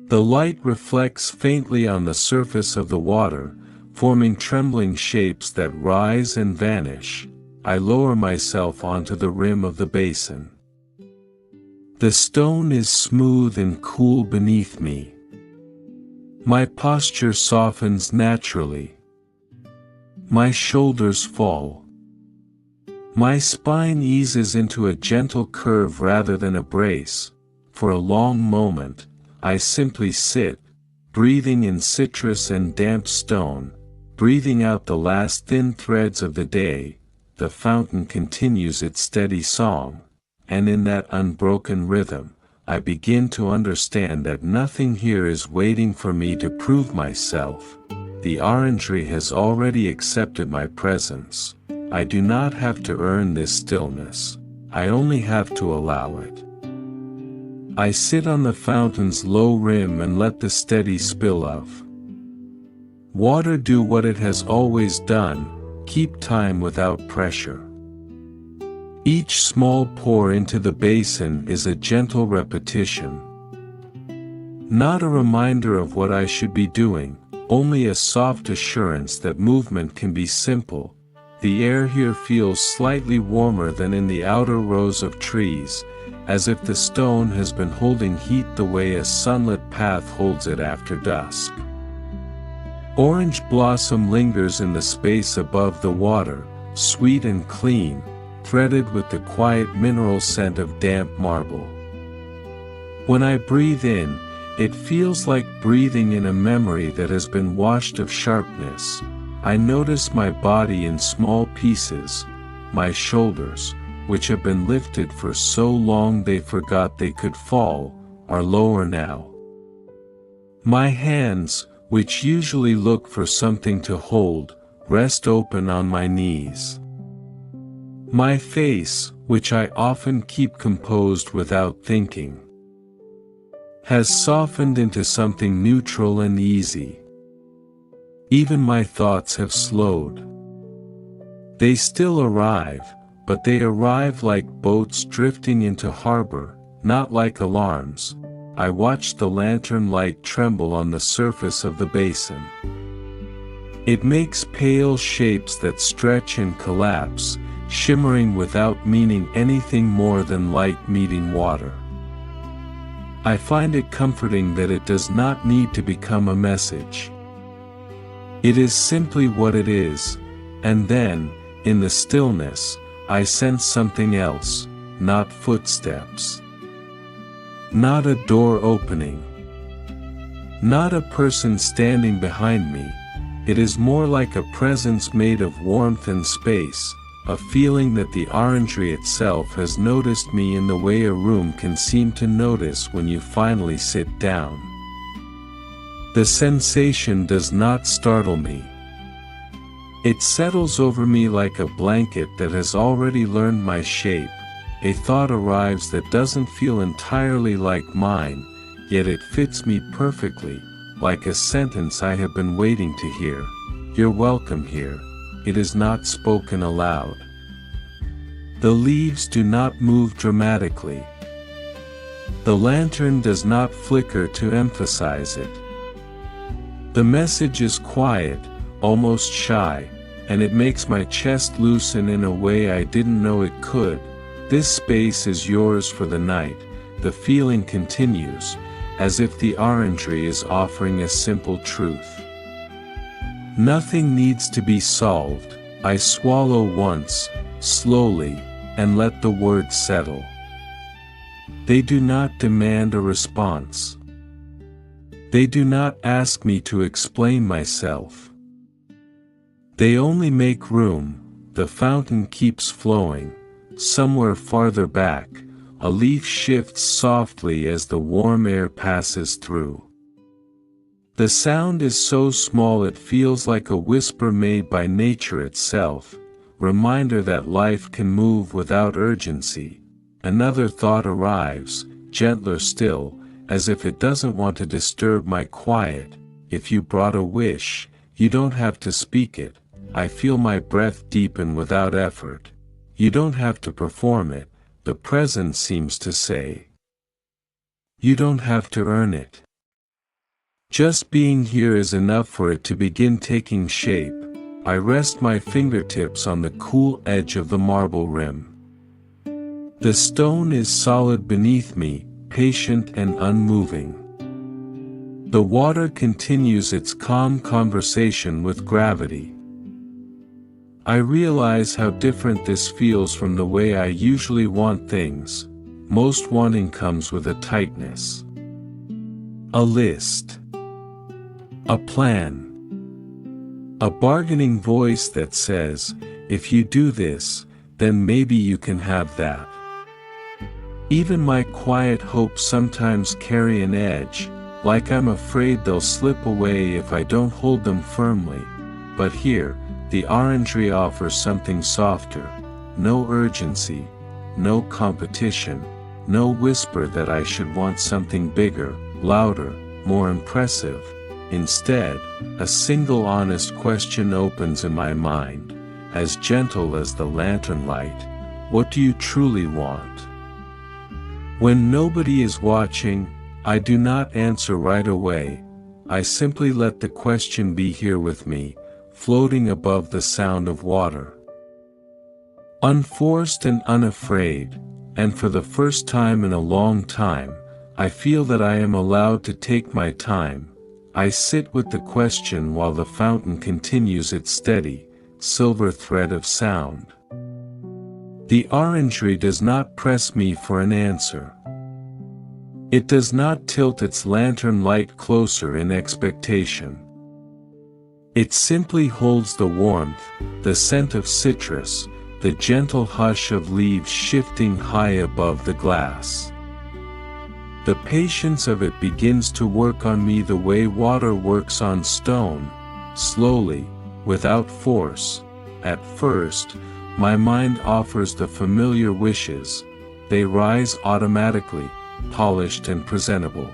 The light reflects faintly on the surface of the water, forming trembling shapes that rise and vanish. I lower myself onto the rim of the basin. The stone is smooth and cool beneath me. My posture softens naturally. My shoulders fall. My spine eases into a gentle curve rather than a brace. For a long moment, I simply sit, breathing in citrus and damp stone, breathing out the last thin threads of the day. The fountain continues its steady song, and in that unbroken rhythm, I begin to understand that nothing here is waiting for me to prove myself. The orangery has already accepted my presence. I do not have to earn this stillness. I only have to allow it. I sit on the fountain's low rim and let the steady spill of water do what it has always done, keep time without pressure. Each small pour into the basin is a gentle repetition. Not a reminder of what I should be doing, only a soft assurance that movement can be simple. The air here feels slightly warmer than in the outer rows of trees, as if the stone has been holding heat the way a sunlit path holds it after dusk. Orange blossom lingers in the space above the water, sweet and clean, threaded with the quiet mineral scent of damp marble. When I breathe in, it feels like breathing in a memory that has been washed of sharpness. I notice my body in small pieces. My shoulders, which have been lifted for so long they forgot they could fall, are lower now. My hands, which usually look for something to hold, rest open on my knees. My face, which I often keep composed without thinking, has softened into something neutral and easy. Even my thoughts have slowed. They still arrive, but they arrive like boats drifting into harbor, not like alarms. I watch the lantern light tremble on the surface of the basin. It makes pale shapes that stretch and collapse, shimmering without meaning anything more than light meeting water. I find it comforting that it does not need to become a message. It is simply what it is, and then, in the stillness, I sense something else, not footsteps. Not a door opening. Not a person standing behind me. It is more like a presence made of warmth and space, a feeling that the orangery itself has noticed me in the way a room can seem to notice when you finally sit down. The sensation does not startle me. It settles over me like a blanket that has already learned my shape. A thought arrives that doesn't feel entirely like mine, yet it fits me perfectly, like a sentence I have been waiting to hear. You're welcome here. It is not spoken aloud. The leaves do not move dramatically. The lantern does not flicker to emphasize it. The message is quiet, almost shy, and it makes my chest loosen in a way I didn't know it could. This space is yours for the night. The feeling continues, as if the orangery is offering a simple truth. Nothing needs to be solved, I swallow once, slowly, and let the words settle. They do not demand a response. They do not ask me to explain myself. They only make room. The fountain keeps flowing. Somewhere farther back, a leaf shifts softly as the warm air passes through. The sound is so small it feels like a whisper made by nature itself, reminder that life can move without urgency. Another thought arrives, gentler still, as if it doesn't want to disturb my quiet. If you brought a wish, you don't have to speak it. I feel my breath deepen without effort. You don't have to perform it, the present seems to say. You don't have to earn it. Just being here is enough for it to begin taking shape. I rest my fingertips on the cool edge of the marble rim. The stone is solid beneath me, patient and unmoving. The water continues its calm conversation with gravity. I realize how different this feels from the way I usually want things. Most wanting comes with a tightness. A list. A plan. A bargaining voice that says, if you do this, then maybe you can have that. Even my quiet hopes sometimes carry an edge, like I'm afraid they'll slip away if I don't hold them firmly. But here, the orangery offers something softer. No urgency, no competition, no whisper that I should want something bigger, louder, more impressive. Instead, a single honest question opens in my mind, as gentle as the lantern light. What do you truly want? When nobody is watching, I do not answer right away. I simply let the question be here with me, floating above the sound of water. Unforced and unafraid, and for the first time in a long time, I feel that I am allowed to take my time. I sit with the question while the fountain continues its steady, silver thread of sound. The orangery does not press me for an answer. It does not tilt its lantern light closer in expectation. It simply holds the warmth, the scent of citrus, the gentle hush of leaves shifting high above the glass. The patience of it begins to work on me the way water works on stone, slowly, without force. At first, my mind offers the familiar wishes. They rise automatically, polished and presentable.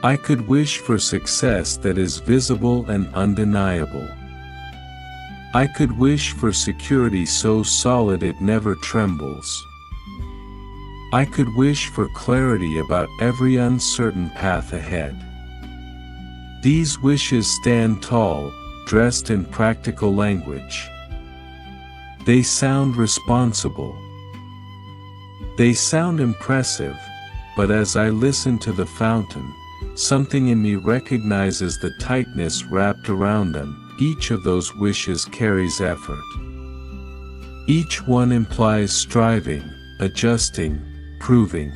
I could wish for success that is visible and undeniable. I could wish for security so solid it never trembles. I could wish for clarity about every uncertain path ahead. These wishes stand tall, dressed in practical language. They sound responsible. They sound impressive, but as I listen to the fountain, something in me recognizes the tightness wrapped around them. Each of those wishes carries effort. Each one implies striving, adjusting, proving.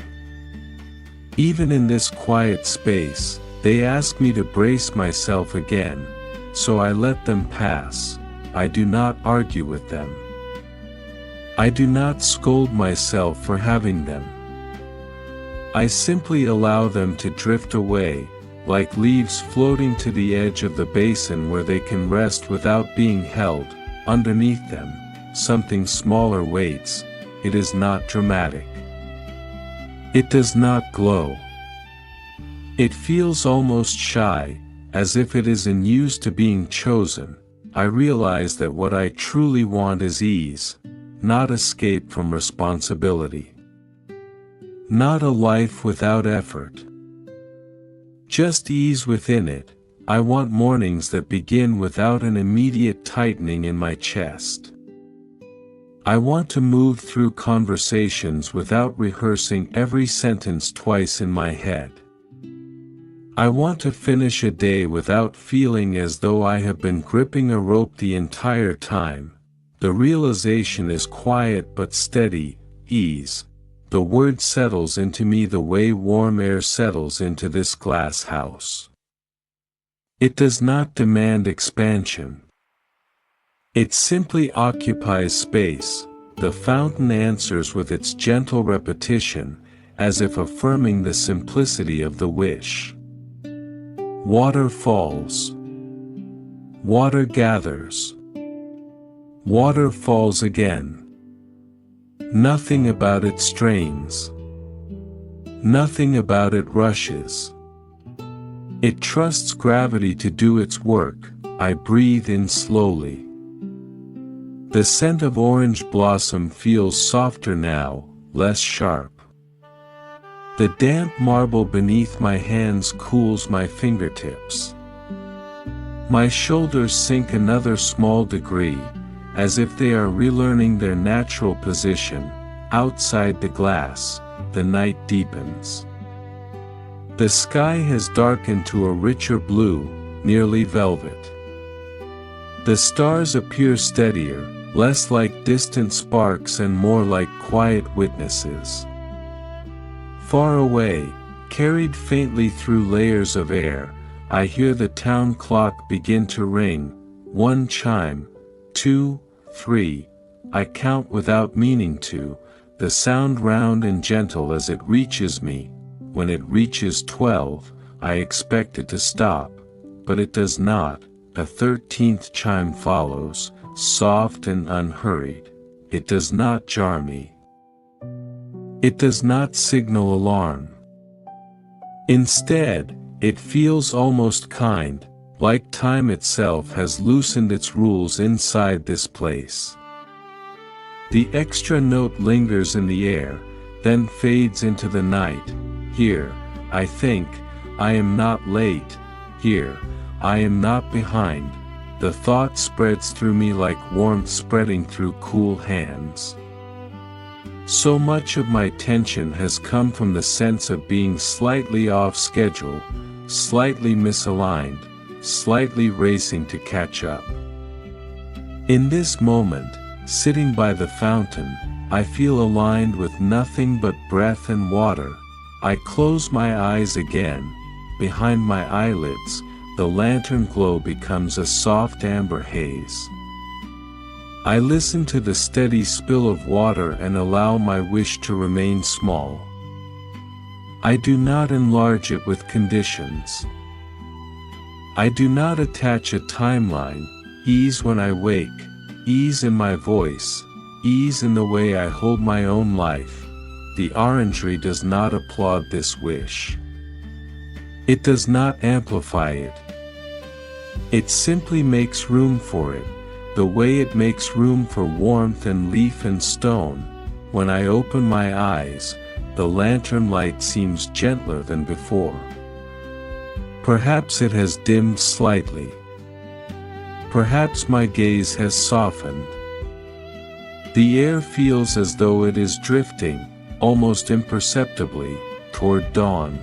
Even in this quiet space, they ask me to brace myself again, so I let them pass. I do not argue with them. I do not scold myself for having them. I simply allow them to drift away, like leaves floating to the edge of the basin where they can rest without being held. Underneath them, something smaller waits. It is not dramatic. It does not glow. It feels almost shy, as if it is unused to being chosen. I realize that what I truly want is ease, not escape from responsibility. Not a life without effort. Just ease within it. I want mornings that begin without an immediate tightening in my chest. I want to move through conversations without rehearsing every sentence twice in my head. I want to finish a day without feeling as though I have been gripping a rope the entire time. The realization is quiet but steady, ease. The word settles into me the way warm air settles into this glass house. It does not demand expansion. It simply occupies space. The fountain answers with its gentle repetition, as if affirming the simplicity of the wish. Water falls. Water gathers. Water falls again. Nothing about it strains. Nothing about it rushes. It trusts gravity to do its work. I breathe in slowly. The scent of orange blossom feels softer now, less sharp. The damp marble beneath my hands cools my fingertips. My shoulders sink another small degree, as if they are relearning their natural position. Outside the glass, the night deepens. The sky has darkened to a richer blue, nearly velvet. The stars appear steadier, less like distant sparks and more like quiet witnesses. Far away, carried faintly through layers of air, I hear the town clock begin to ring. 1 chime, 2, 3. I count without meaning to, the sound round and gentle as it reaches me. When it reaches 12, I expect it to stop, but it does not. A 13th chime follows, soft and unhurried. It does not jar me. It does not signal alarm. Instead, it feels almost kind, like time itself has loosened its rules inside this place. The extra note lingers in the air, then fades into the night. Here, I think, I am not late. Here, I am not behind. The thought spreads through me like warmth spreading through cool hands. So much of my tension has come from the sense of being slightly off schedule, slightly misaligned, slightly racing to catch up. In this moment, sitting by the fountain, I feel aligned with nothing but breath and water. I close my eyes again. Behind my eyelids, the lantern glow becomes a soft amber haze. I listen to the steady spill of water and allow my wish to remain small. I do not enlarge it with conditions. I do not attach a timeline. Ease when I wake, ease in my voice, ease in the way I hold my own life. The Orangery does not applaud this wish. It does not amplify it. It simply makes room for it, the way it makes room for warmth and leaf and stone. When I open my eyes, the lantern light seems gentler than before. Perhaps it has dimmed slightly. Perhaps my gaze has softened. The air feels as though it is drifting, almost imperceptibly, toward dawn.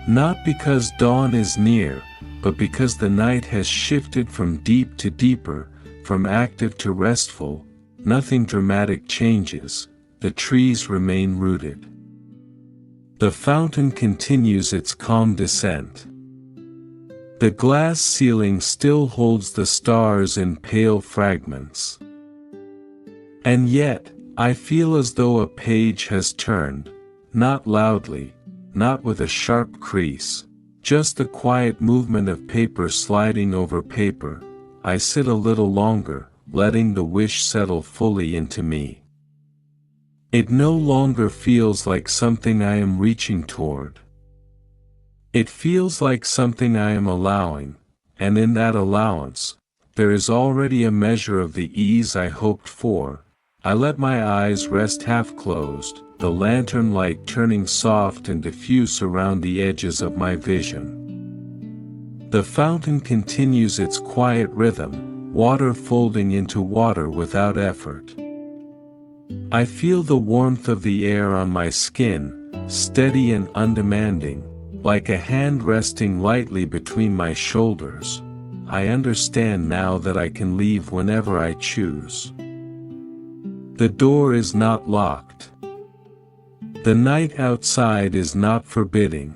Not because dawn is near, but because the night has shifted from deep to deeper, from active to restful. Nothing dramatic changes, the trees remain rooted. The fountain continues its calm descent. The glass ceiling still holds the stars in pale fragments. And yet, I feel as though a page has turned, not loudly, not with a sharp crease, just the quiet movement of paper sliding over paper. I sit a little longer, letting the wish settle fully into me. It no longer feels like something I am reaching toward. It feels like something I am allowing, and in that allowance, there is already a measure of the ease I hoped for. I let my eyes rest half-closed, the lantern light turning soft and diffuse around the edges of my vision. The fountain continues its quiet rhythm, water folding into water without effort. I feel the warmth of the air on my skin, steady and undemanding. like a hand resting lightly between my shoulders. I understand now that I can leave whenever I choose. The door is not locked. The night outside is not forbidding.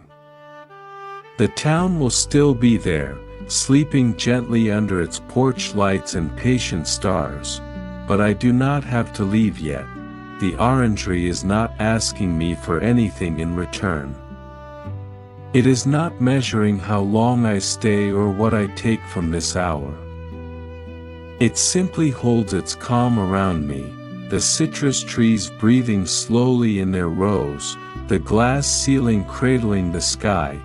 The town will still be there, sleeping gently under its porch lights and patient stars, but I do not have to leave yet. The Orangery is not asking me for anything in return. It is not measuring how long I stay or what I take from this hour. It simply holds its calm around me, the citrus trees breathing slowly in their rows, the glass ceiling cradling the sky.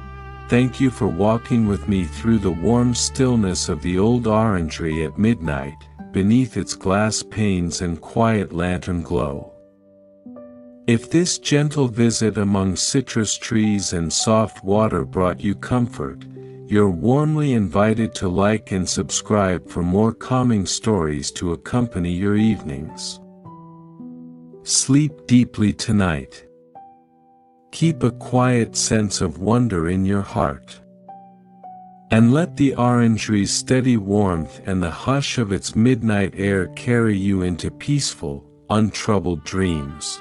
Thank you for walking with me through the warm stillness of the Old Orangery at midnight, beneath its glass panes and quiet lantern glow. If this gentle visit among citrus trees and soft water brought you comfort, you're warmly invited to like and subscribe for more calming stories to accompany your evenings. Sleep deeply tonight. Keep a quiet sense of wonder in your heart. And let the Orangery's steady warmth and the hush of its midnight air carry you into peaceful, untroubled dreams.